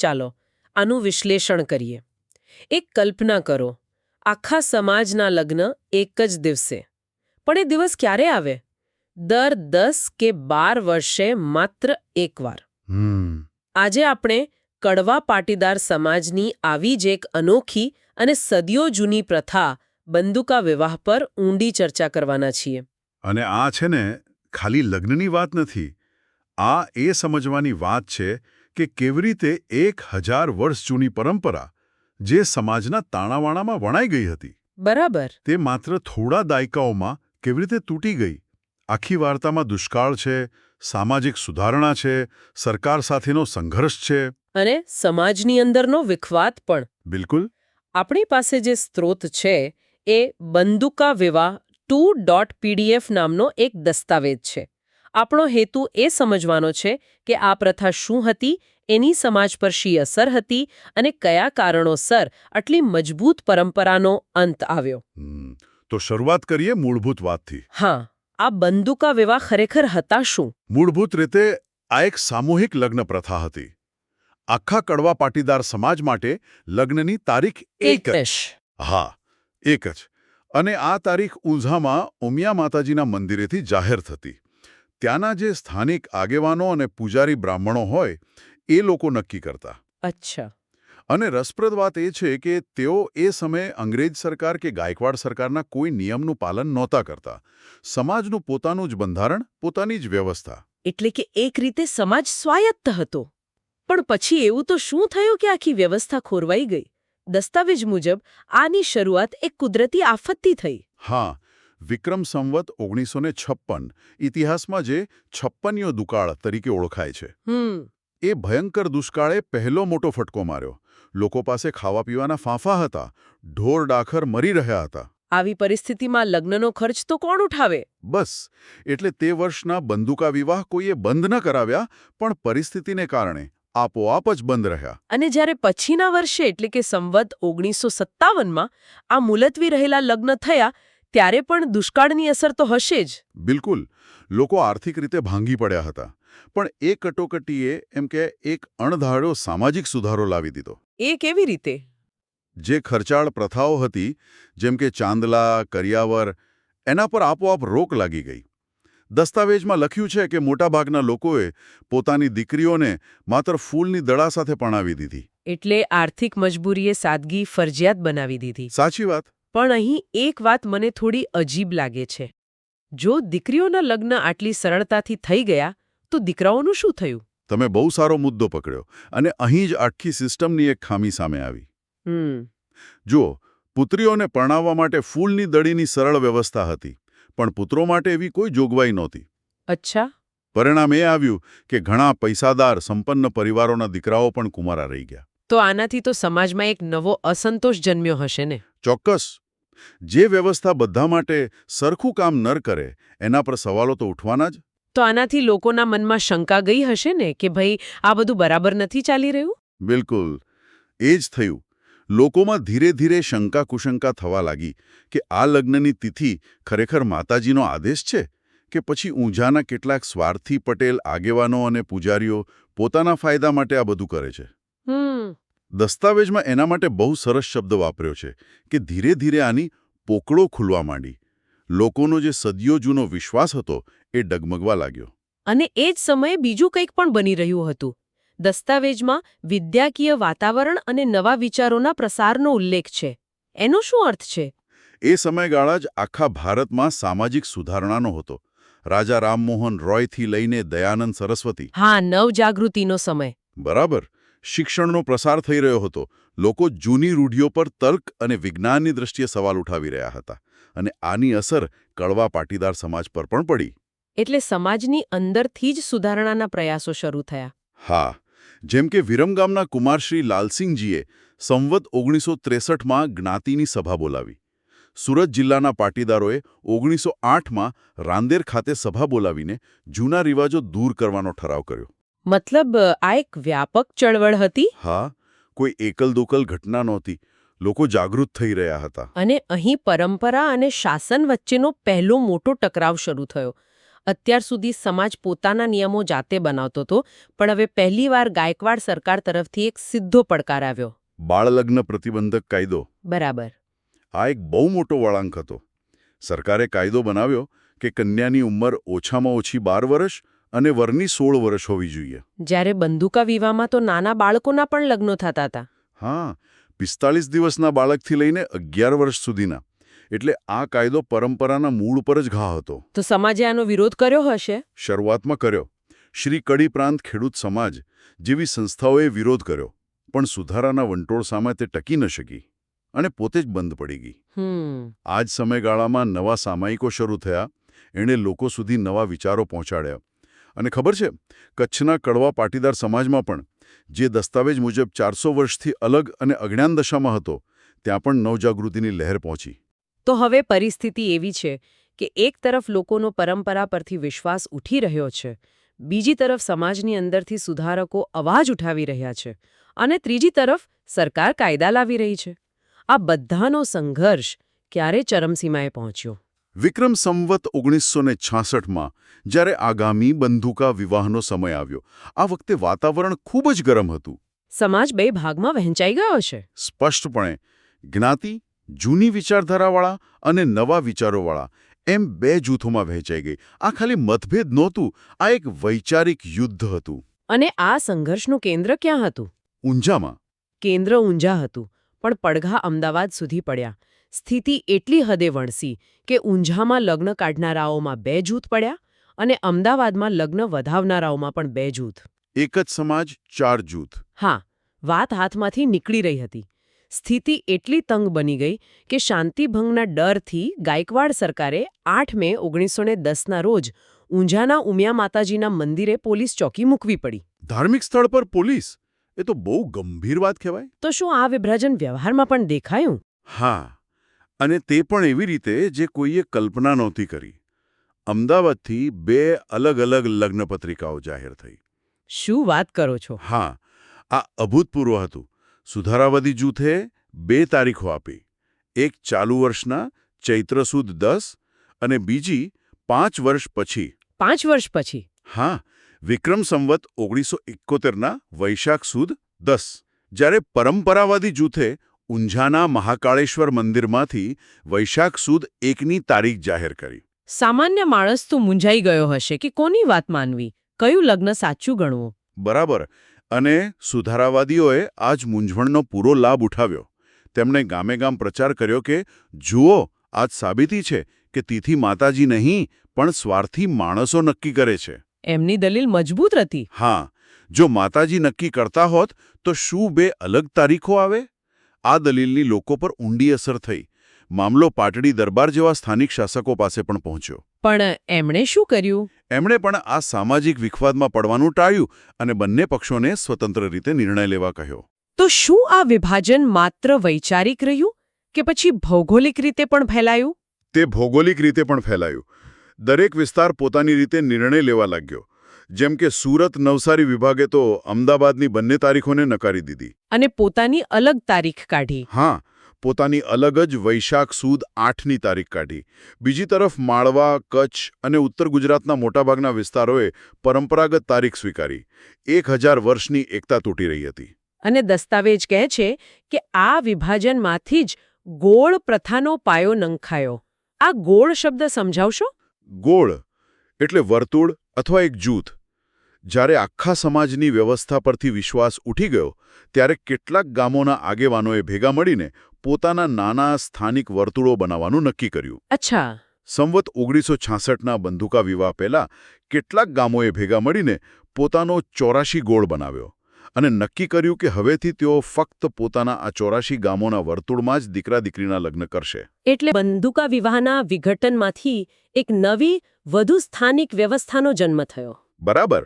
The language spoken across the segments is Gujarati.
ચાલો આનું વિશ્લેષણ કરીએ. એક કલ્પના કરો, આખા સમાજના લગ્ન એક જ દિવસે. પણ એ દિવસ ક્યારે આવે? દર 10 કે 12 વર્ષે માત્ર એકવાર. આજે આપણે કડવા પાટીદાર સમાજની આવી જ એક અનોખી અને સદીઓ જૂની પ્રથા બંદુકા વિવાહ પર ઊંડી ચર્ચા કરવાના છીએ. અને આ છે ને ખાલી લગ્નની વાત નથી. આ એ સમજવાની વાત છે કે કેવી રીતે 1000 વર્ષ જૂની પરંપરા જે સમાજના તાણાવાણામાં વણાઈ ગઈ હતી, બરાબર, તે માત્ર થોડા દાયકાઓમાં કેવી રીતે તૂટી ગઈ. આખી વાર્તામાં દુષ્કાળ છે, સામાજિક સુધારણા છે, સરકાર સાથેનો સંઘર્ષ છે, અને સમાજની અંદરનો વિખવાદ પણ. બિલકુલ. આપણી પાસે જે સ્ત્રોત છે એ બંદુકા વિવાહ 2.pdf નામનો એક દસ્તાવેજ છે. આપણો હેતુ એ સમજવાનો છે કે આ પ્રથા શું હતી, એની સમાજ પર શી અસર હતી અને કયા કારણોસર આટલી મજબૂત પરંપરાનો અંત આવ્યો. તો શરૂઆત કરીએ મૂળભૂત વાતથી. હા, આ બંદુકા વિવાહ ખરેખર હતા શું? મૂળભૂત રીતે આ એક સામૂહિક લગ્ન પ્રથા હતી. આખા કડવા પાટીદાર સમાજ માટે લગ્નની તારીખ એક જ. હા, એક જ. અને આ તારીખ ઊંઝામાં ઉમિયા માતાજીના મંદિરેથી જાહેર થતી. ત્યાંના જે સ્થાનિક આગેવાનો અને પૂજારી બ્રાહ્મણો હોય એ લોકો નક્કી કરતા. અચ્છા. અને રસપ્રદ વાત એ છે કે તેઓ એ સમયે અંગ્રેજ સરકાર કે ગાયકવાડ સરકારના કોઈ નિયમનું પાલન નહોતા કરતા. સમાજનું પોતાનું જ બંધારણ, પોતાની જ વ્યવસ્થા. એટલે કે એક રીતે સમાજ સ્વાયત્ત હતો. પણ પછી એવું તો શું થયું કે આખી વ્યવસ્થા ખોરવાઈ ગઈ? દસ્તાવેજ મુજબ આની શરૂઆત એક કુદરતી આફતથી થઈ. હા, વિક્રમ સંવત 1956 ઇતિહાસમાં જે 56યો દુકાળ તરીકે ઓળખાય છે. એ ભયંકર દુષ્કાળે પહેલો મોટો ફટકો માર્યો. લોકો પાસે ખાવા પીવાના ફાંફા હતા. ઢોર ડાખર મરી રહ્યા હતા. આવી પરિસ્થિતિમાં લગ્નનો ખર્ચ તો કોણ ઉઠાવે? બસ, એટલે તે વર્ષના બંદુકા વિવાહ કોઈએ બંધ ન કરાવ્યા, પણ પરિસ્થિતિને કારણે આપોઆપ જ બંધ રહ્યા. અને જ્યારે પછીના વર્ષે એટલે કે સંવત 1957માં આ મુલતવી રહેલા લગ્ન થયા, ત્યારે પણ દુષ્કાળની અસર તો હશે જ. બિલકુલ. લોકો આર્થિક રીતે ભાંગી પડ્યા હતા. પણ એ કટોકટીએ એમ કે એક અણધાર્યો સામાજિક સુધારો લાવી દીધો. એ કેવી રીતે? જે ખર્ચાળ પ્રથાઓ હતી, જેમ કે ચાંદલા, કરિયાવર, એના પર આપોઆપ રોક લાગી ગઈ. દસ્તાવેજમાં લખ્યું છે કે મોટાભાગના લોકોએ પોતાની દીકરીઓને માત્ર ફૂલની દડા સાથે પરણાવી દીધી. એટલે આર્થિક મજબૂરીએ સાદગી ફરજિયાત બનાવી દીધી. સાચી વાત. પણ અહીં એક વાત મને થોડી અજીબ લાગે છે. જો દીકરીઓના લગ્ન આટલી સરળતાથી થઈ ગયા, તો દીકરાઓનું શું થયું? તમે બહુ સારો મુદ્દો પકડ્યો. અને અહીં જ આખી સિસ્ટમની એક ખામી સામે આવી. જુઓ, પુત્રીઓને પરણાવવા માટે ફૂલની દડીની સરળ વ્યવસ્થા હતી, પણ પુત્રો માટે એવી કોઈ જોગવાઈ નહોતી. અચ્છા. પરિણામ એ આવ્યું કે ઘણા પૈસાદાર સંપન્ન પરિવારોના દીકરાઓ પણ કુંવારા રહી ગયા. તો આનાથી તો સમાજમાં એક નવો અસંતોષ જન્મ્યો હશે ને? ચોક્કસ. જે વ્યવસ્થા બધા માટે સરખું કામ ન કરે, એના પર સવાલો તો ઉઠવાના જ. તો આનાથી લોકોના મનમાં શંકા ગઈ હશે ને કે ભાઈ આ બધું બરાબર નથી ચાલી રહ્યું? બિલકુલ. એ જ થયું. લોકોમાં ધીરે ધીરે શંકા કુશંકા થવા લાગી કે આ લગ્નની તિથિ ખરેખર માતાજીનો આદેશ છે કે પછી ઊંઝાના કેટલાક સ્વાર્થી પટેલ આગેવાનો અને પૂજારીઓ પોતાના ફાયદા માટે આ બધું કરે છે. દસ્તાવેજમાં એના માટે બહુ સરસ શબ્દ વાપર્યો છે કે ધીરે ધીરે આની પોકળો ખુલવા માંડી. લોકોનો જે સદીઓ જૂનો વિશ્વાસ હતો એ ડગમગવા લાગ્યો. અને એ જ સમયે બીજું કંઈક પણ બની રહ્યું હતું. દસ્તાવેજમાં વિદ્યાકીય વાતાવરણ અને નવા વિચારોના પ્રસારનો ઉલ્લેખ છે. એનો શું અર્થ છે? એ સમયગાળા જ આખા ભારતમાં સામાજિક સુધારણાનો હતો. રાજા રામમોહન રોયથી લઈને દયાનંદ સરસ્વતી. હા, નવજાગૃતિનો સમય. બરાબર. શિક્ષણનો પ્રસાર થઈ રહ્યો હતો. લોકો જૂની રૂઢિઓ પર તર્ક અને વિજ્ઞાનની દ્રષ્ટિએ સવાલ ઉઠાવી રહ્યા હતા. અને આની અસર કડવા પાટીદાર સમાજ પર પણ પડી. એટલે સમાજની અંદરથી જ સુધારણાના પ્રયાસો શરૂ થયા. હા. જેમ કે વિરમગામના કુમારશ્રી લાલસિંહજીએ સંવત 1963માં જ્ઞાતિની સભા બોલાવી. સુરત જિલ્લાના પાટીદારોએ 1908માં રાંદેર ખાતે સભા બોલાવીને જૂના રિવાજો દૂર કરવાનો ઠરાવ કર્યો. મતલબ આ એક વ્યાપક ચળવળ હતી? હા, કોઈ એકલ-દોકલ ઘટના નહોતી. લોકો જાગૃત થઈ રહ્યા હતા. અને અહીં પરંપરા અને શાસન વચ્ચેનો પહેલો મોટો ટકરાવ શરૂ થયો. અત્યાર સુધી સમાજ પોતાના નિયમો જાતે બનાવતો હતો, પણ હવે પહેલીવાર ગાયકવાડ સરકાર તરફથી એક સીધો પડકાર આવ્યો. બાળલગ્ન પ્રતિબંધક કાયદો. બરાબર. આ એક બહુ મોટો વળાંક હતો. સરકારે કાયદો બનાવ્યો કે કન્યાની ઉંમર ઓછામાં ઓછી 12 વર્ષ અને વરની 16 વર્ષ હોવી જોઈએ. જ્યારે બંદૂકા વિવાહમાં તો નાના બાળકોના પણ લગ્નો થતા હતા. હા, 45 દિવસના બાળકથી લઈને 11 વર્ષ સુધીના. એટલે આ કાયદો પરંપરાના મૂળ પર જ ઘા હતો. તો સમાજે આનો વિરોધ કર્યો હશે? શરૂઆતમાં કર્યો. શ્રી કડી પ્રાંત ખેડૂત સમાજ જેવી સંસ્થાઓએ વિરોધ કર્યો, પણ સુધારાના વંટોળ સામે તે ટકી ન શકી અને પોતે જ બંધ પડી ગઈ. આ જ સમયગાળામાં નવા સામાયિકો શરૂ થયા. એણે લોકો સુધી નવા વિચારો પહોંચાડ્યા. અને ખબર છે, કચ્છના કડવા પાટીદાર સમાજમાં પણ, જે દસ્તાવેજ મુજબ 400 વર્ષથી અલગ અને અજ્ઞાન દશામાં હતો, ત્યાં પણ નવજાગૃતિની લહેર પહોંચી. તો હવે પરિસ્થિતિ એવી છે કે એક તરફ લોકોનો પરંપરા પરથી વિશ્વાસ ઉઠી રહ્યો છે, બીજી તરફ સમાજની અંદરથી સુધારકો અવાજ ઉઠાવી રહ્યા છે, અને ત્રીજી તરફ સરકાર કાયદા લાવી રહી છે. આ બધાનો સંઘર્ષ ક્યારે ચરમસીમાએ પહોંચ્યો? વિક્રમ સંવત 1966માં, જ્યારે આગામી બંદૂકા વિવાહનો સમય આવ્યો. આ વખતે વાતાવરણ ખૂબ જ ગરમ હતું. સમાજ બે ભાગમાં વહેંચાઈ ગયો છે. સ્પષ્ટપણે જ્ઞાતિ, જૂની વિચારધારાવાળા અને નવા વિચારોવાળા એમ બે જૂથોમાં વહેંચાઈ ગઈ. આ ખાલી મતભેદ નહોતું, આ એક વૈચારિક યુદ્ધ હતું. અને આ સંઘર્ષનું કેન્દ્ર ક્યાં હતું? ઊંઝામાં. કેન્દ્ર ઊંઝા હતું, પણ પડઘા અમદાવાદ સુધી પડ્યા. સ્થિતિ એટલી હદે વણસી કે ઊંઝામાં લગ્ન કાઢનારાઓમાં 2 જૂથ પડ્યા અને અમદાવાદમાં લગ્ન વધાવનારાઓમાં પણ 2 જૂથ. એક જ સમાજ, 4 જૂથ. હા, વાત હાથમાંથી નીકળી રહી હતી. સ્થિતિ એટલી તંગ બની ગઈ કે શાંતિભંગના ડરથી ગાયકવાડ સરકારે 8 મે 1910ના રોજ ઊંઝાના ઉમિયા માતાજીના મંદિરે પોલીસ ચોકી મૂકવી પડી. ધાર્મિક સ્થળ પર પોલીસ? એ તો બહુ ગંભીર વાત કહેવાય. તો શું આ વિભાજન વ્યવહારમાં પણ દેખાયું? હા, અને તે પણ એવી રીતે જે કોઈએ કલ્પના નહોતી કરી. અમદાવાદથી 2 અલગ અલગ લગ્ન પત્રિકાઓ જાહેર થઈ. શું વાત કરો છો? હા, આ અભૂતપૂર્વ હતું. સુધારાવાદી જૂથે 2 તારીખો આપી. એક ચાલુ વર્ષના ચૈત્ર સુદ 10 અને બીજી 5 વર્ષ પછી. 5 વર્ષ પછી? હા, વિક્રમ સંવત 1971ના વૈશાખ સુદ 10. જ્યારે પરંપરાવાદી જૂથે ઊંઝાના મહાકાળેશ્વર મંદિરમાંથી વૈશાખ સુદ 1ની તારીખ જાહેર કરી. સામાન્ય માણસ તો મૂંઝાઈ ગયો હશે કે કોની વાત માનવી, કયું લગ્ન સાચું ગણવું. બરાબર. અને સુધારાવાદીઓએ આ જ મૂંઝવણનો પૂરો લાભ ઉઠાવ્યો. તેમણે ગામે ગામ પ્રચાર કર્યો કે જુઓ, આ જ સાબિતી છે કે તિથિ માતાજી નહીં પણ સ્વાર્થી માણસો નક્કી કરે છે. એમની દલીલ મજબૂત હતી. હા, જો માતાજી નક્કી કરતા હોત તો શું 2 અલગ તારીખો આવે? આ દલીલની લોકો પર ઊંડી અસર થઈ. મામલો પાટડી દરબાર જેવા સ્થાનિક શાસકો પાસે પણ પહોંચ્યો. પણ એમણે શું કર્યું? એમણે પણ આ સામાજિક વિખવાદમાં પડવાનું ટાળ્યું અને બંને પક્ષોને સ્વતંત્ર રીતે નિર્ણય લેવા કહ્યો. તો શું આ વિભાજન માત્ર વૈચારિક રહ્યું કે પછી ભૌગોલિક રીતે પણ ફેલાયું? તે ભૌગોલિક રીતે પણ ફેલાયું. દરેક વિસ્તાર પોતાની રીતે નિર્ણય લેવા લાગ્યો. જેમ કે સુરત નવસારી વિભાગે તો અમદાવાદની બંને તારીખોને નકારી દીધી અને પોતાની અલગ તારીખ કાઢી. હા, પોતાની અલગ જ વૈશાખ સુદ 8ની તારીખ કાઢી. બીજી તરફ માળવા, કચ્છ અને ઉત્તર ગુજરાતના મોટાભાગના વિસ્તારોએ પરંપરાગત તારીખ સ્વીકારી. 1000 વર્ષની એકતા તૂટી રહી હતી. અને દસ્તાવેજ કહે છે કે આ વિભાજનમાંથી જ ગોળ પ્રથાનો પાયો નંખાયો. આ ગોળ શબ્દ સમજાવશો? ગોળ એટલે વર્તુળ અથવા એક જૂથ. જ્યારે આખા સમાજની વ્યવસ્થા પરથી વિશ્વાસ ઉઠી ગયો, ત્યારે કેટલાક ગામોના આગેવાનોએ ભેગા મળીને પોતાના નાના સ્થાનિક વર્તુળો બનાવવાનું નક્કી કર્યું. અચ્છા. સંવત 1966ના બંદૂકા વિવાહ પહેલા કેટલાક ગામોએ ભેગા મળીને પોતાનો 84 ગોળ બનાવ્યો અને નક્કી કર્યું કે હવેથી તેઓ ફક્ત પોતાના આ 84 ગામોના વર્તુળમાં જ દીકરા-દીકરીના લગ્ન કરશે. એટલે બંદૂકા વિવાહના વિઘટનમાંથી એક નવી, વધુ સ્થાનિક વ્યવસ્થાનો જન્મ થયો. બરાબર.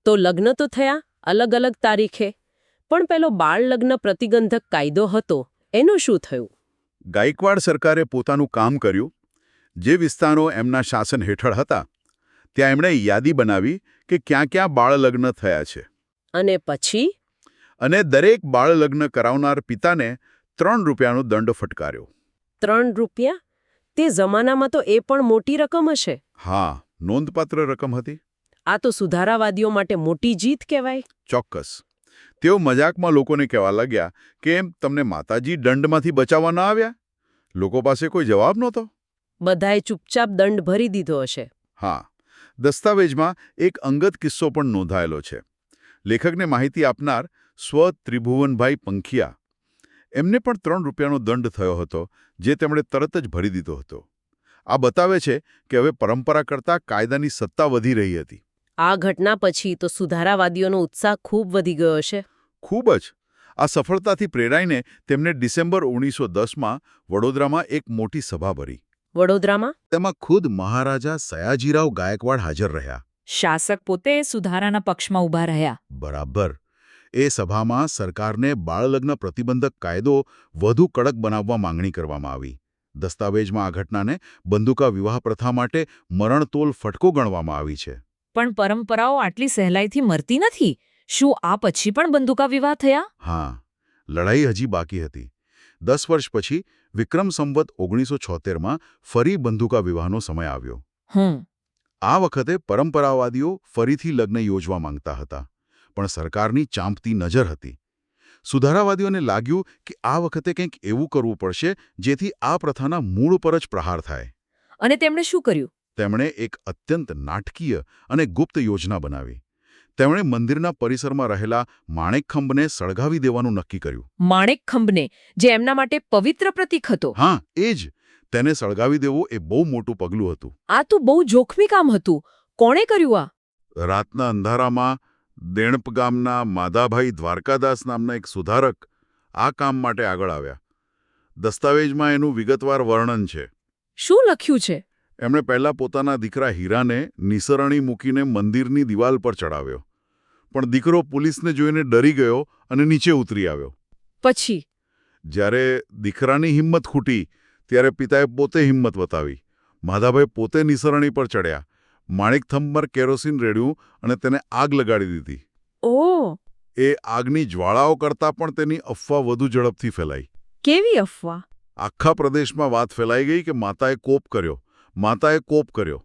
તો લગ્ન તો થયા અલગ અલગ તારીખે, પણ પેલો બાળ લગ્ન પ્રતિબંધક કાયદો હતો, એનું શું થયું? ગાયકવાડ સરકારે પોતાનું કામ કર્યું. જે વિસ્તારો એમના શાસન હેઠળ હતા ત્યાં એમણે યાદી બનાવી કે ક્યાં ક્યાં બાળલગ્ન થયા છે. અને પછી? અને દરેક બાળલગ્ન કરાવનાર પિતાને 3 રૂપિયાનો દંડ ફટકાર્યો. 3 રૂપિયા? તે જમાનામાં તો એ પણ મોટી રકમ હશે. હા, નોંધપાત્ર રકમ હતી. આ તો સુધારાવાદીઓ માટે મોટી જીત કહેવાય. ચોક્કસ. તેઓ મજાકમાં લોકોને કહેવા લાગ્યા કે એમ તમને માતાજી દંડમાંથી બચાવવા ના આવ્યા? લોકો પાસે કોઈ જવાબ નહોતો. બધાએ ચૂપચાપ દંડ ભરી દીધો હશે. હા, દસ્તાવેજમાં એક અંગત કિસ્સો પણ નોંધાયેલો છે. લેખકને માહિતી આપનાર ત્રિભુવનભાઈ પંખિયા, એમને પણ 3 રૂપિયાનો દંડ થયો હતો, જે તેમણે તરત જ ભરી દીધો હતો. આ બતાવે છે કે હવે પરંપરા કરતાં કાયદાની સત્તા વધી રહી હતી. આ ઘટના પછી તો સુધારાવાદીઓનો ઉત્સાહ ખૂબ વધી ગયો હશે. ખૂબ જ. આ સફળતાથી પ્રેરાઈને તેમને ડિસેમ્બર 1910માં વડોદરામાં એક મોટી સભા ભરી. વડોદરામાં તેમાં ખુદ મહારાજા સયાજીરાવ ગાયકવાડ હાજર રહ્યા. શાસક પોતે સુધારાના પક્ષમાં ઊભા રહ્યા. બરાબર. એ સભામાં સરકારને બાળલગ્ન પ્રતિબંધક કાયદો વધુ કડક બનાવવા માંગણી કરવામાં આવી. દસ્તાવેજમાં આ ઘટનાને બંદૂકા વિવાહ પ્રથા માટે મરણતોલ ફટકો ગણવામાં આવી છે. પણ પરંપરાઓ આટલી સહેલાઈથી મરતી નથી. શું આ પછી પણ બંદૂકા વિવાહ થયા? હા, લડાઈ હજી બાકી હતી. 10 વર્ષ પછી વિક્રમ સંવત 1976માં ફરી બંદૂકા વિવાહનો સમય આવ્યો. આ વખતે પરંપરાવાદીઓ ફરીથી લગ્ન યોજવા માંગતા હતા, પણ સરકારની ચાંપતી નજર હતી. સુધારાવાદીઓને લાગ્યું કે આ વખતે કંઈક એવું કરવું પડશે જેથી આ પ્રથાના મૂળ પર જ પ્રહાર થાય. અને તેમણે શું કર્યું? તેમણે એક અત્યંત નાટકીય અને ગુપ્ત યોજના બનાવી. તેમણે મંદિરના પરિસરમાં રહેલા માણેકખંભને સળગાવી દેવાનું નક્કી કર્યું. માણેકખંભને, જે એમના માટે પવિત્ર પ્રતીક હતો. હા, એ જ. તેને સળગાવી દેવું એ બહુ મોટું પગલું હતું. આ તો બહુ જોખમી કામ હતું. કોણે કર્યું આ? રાતના અંધારામાં દેણપ ગામના માધાભાઈ દ્વારકાદાસ નામના એક સુધારક આ કામ માટે આગળ આવ્યા. દસ્તાવેજમાં એનું વિગતવાર વર્ણન છે. શું લખ્યું છે? એમણે પહેલાં પોતાના દીકરા હીરાને નિસરણી મૂકીને મંદિરની દિવાલ પર ચડાવ્યો. પણ દીકરો પોલીસને જોઈને ડરી ગયો અને નીચે ઉતરી આવ્યો. પછી જ્યારે દીકરાની હિંમત ખૂટી ત્યારે પિતાએ પોતે હિંમત બતાવી. માધાભાઈ પોતે નિસરણી પર ચડ્યા, માણેકથંભ પર કેરોસીન રેડ્યું અને તેને આગ લગાડી દીધી. ઓહ! એ આગની જ્વાળાઓ કરતાં પણ તેની અફવા વધુ ઝડપથી ફેલાઈ. કેવી અફવા? આખા પ્રદેશમાં વાત ફેલાઈ ગઈ કે માતાએ કોપ કર્યો, માતાએ કોપ કર્યો.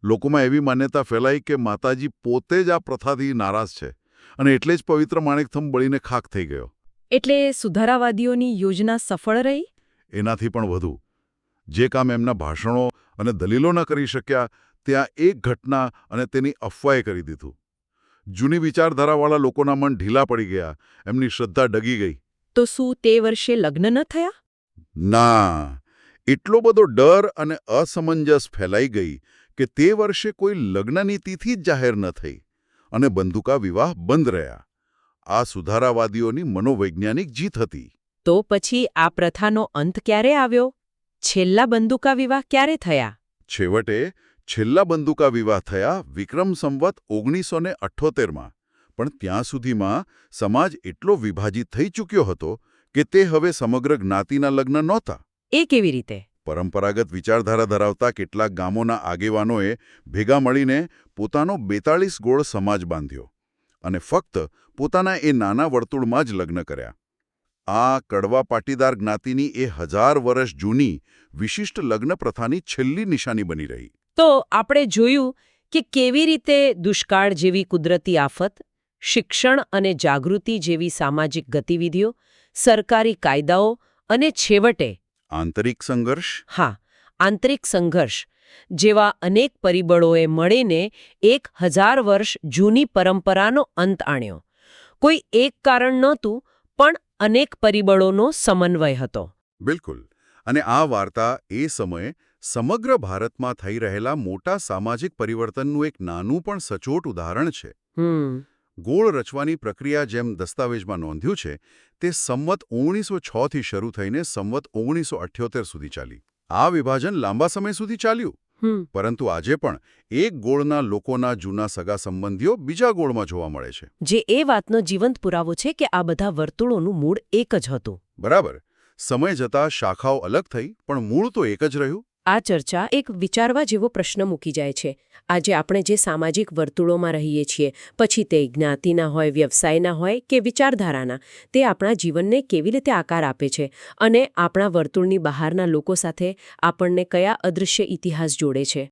લોકોમાં એવી માન્યતા ફેલાઈ કે માતાજી પોતે જ આ પ્રથાથી નારાજ છે અને એટલે જ પવિત્ર માણેકથંભ બળીને ખાખ થઈ ગયો. એટલે સુધારાવાદીઓની યોજના સફળ રહી? એનાથી પણ વધુ. જે કામ એમના ભાષણો અને દલીલો ન કરી શક્યા, ત્યાં એક ઘટના અને તેની અફવાએ કરી દીધું. જૂની વિચારધારાવાળા લોકોના મન ઢીલા પડી ગયા, એમની શ્રદ્ધા ડગી ગઈ. તો શું તે વર્ષે લગ્ન ન થયા? ના, એટલો બધો ડર અને અસમંજસ ફેલાઈ ગઈ કે તે વર્ષે કોઈ લગ્નની તિથિ જ જાહેર ન થઈ અને બંદૂકા વિવાહ બંધ રહ્યા. આ સુધારાવાદીઓની મનોવૈજ્ઞાનિક જીત હતી. તો પછી આ પ્રથાનો અંત ક્યારે આવ્યો? છેલ્લા બંદૂકા વિવાહ ક્યારે થયા? છેવટે છેલ્લા બંદૂકા વિવાહ થયા વિક્રમ સંવત 1978માં. પણ ત્યાં સુધીમાં સમાજ એટલો વિભાજિત થઈ ચૂક્યો હતો કે તે હવે સમગ્ર જ્ઞાતિના લગ્ન નહોતા. એ કેવી રીતે? પરંપરાગત વિચારધારા ધરાવતા કેટલાક ગામોના આગેવાનોએ ભેગા મળીને પોતાનો 42 ગોળ સમાજ બાંધ્યો અને ફક્ત પોતાના એ નાના વર્તુળમાં જ લગ્ન કર્યા. આ કડવા પાટીદાર જ્ઞાતિની એ 1000 વર્ષ જૂની વિશિષ્ટ લગ્ન પ્રથાની છેલ્લી નિશાની બની રહી. તો આપણે જોયું કે કેવી રીતે દુષ્કાળ જેવી કુદરતી આફત, શિક્ષણ અને જાગૃતિ જેવી સામાજિક ગતિવિધિઓ, સરકારી કાયદાઓ અને છેવટે આંતરિક સંઘર્ષ આંતરિક સંઘર્ષ જેવા અનેક પરિબળોએ મળીને 1000 વર્ષ જૂની પરંપરાનો અંત આણ્યો. કોઈ એક કારણ નહોતું, પણ અનેક પરિબળોનો સમન્વય હતો. બિલકુલ. અને આ વાર્તા એ સમયે સમગ્ર ભારતમાં થઈ રહેલા મોટા સામાજિક પરિવર્તનનું એક નાનું પણ સચોટ ઉદાહરણ છે. ગોળ રચવાની પ્રક્રિયા જેમ દસ્તાવેજમાં નોંધ્યું છે, તે સંવત 1906થી શરૂ થઈને સંવત 1978 સુધી ચાલી. આ વિભાજન લાંબા સમય સુધી ચાલ્યું. પરંતુ આજે પણ એક ગોળના લોકોના જૂના સગા સંબંધીઓ બીજા ગોળમાં જોવા મળે છે. જે એ વાતનો જીવંત પુરાવો છે કે આ બધા વર્તુળોનું મૂળ એક જ હતું. બરાબર. સમય જતાં શાખાઓ અલગ થઈ, પણ મૂળ તો એક જ રહ્યું. આ ચર્ચા એક વિચારવા જેવો પ્રશ્ન મૂકી જાય છે. આજે આપણે જે સામાજિક વર્તુળોમાં રહીએ છીએ, પછી તે જ્ઞાતિના હોય, વ્યવસાયના હોય કે વિચારધારાના, તે આપણા જીવનને કેવી રીતે આકાર આપે છે અને આપણા વર્તુળની બહારના લોકો સાથે આપણને કયા અદૃશ્ય ઇતિહાસ જોડે છે.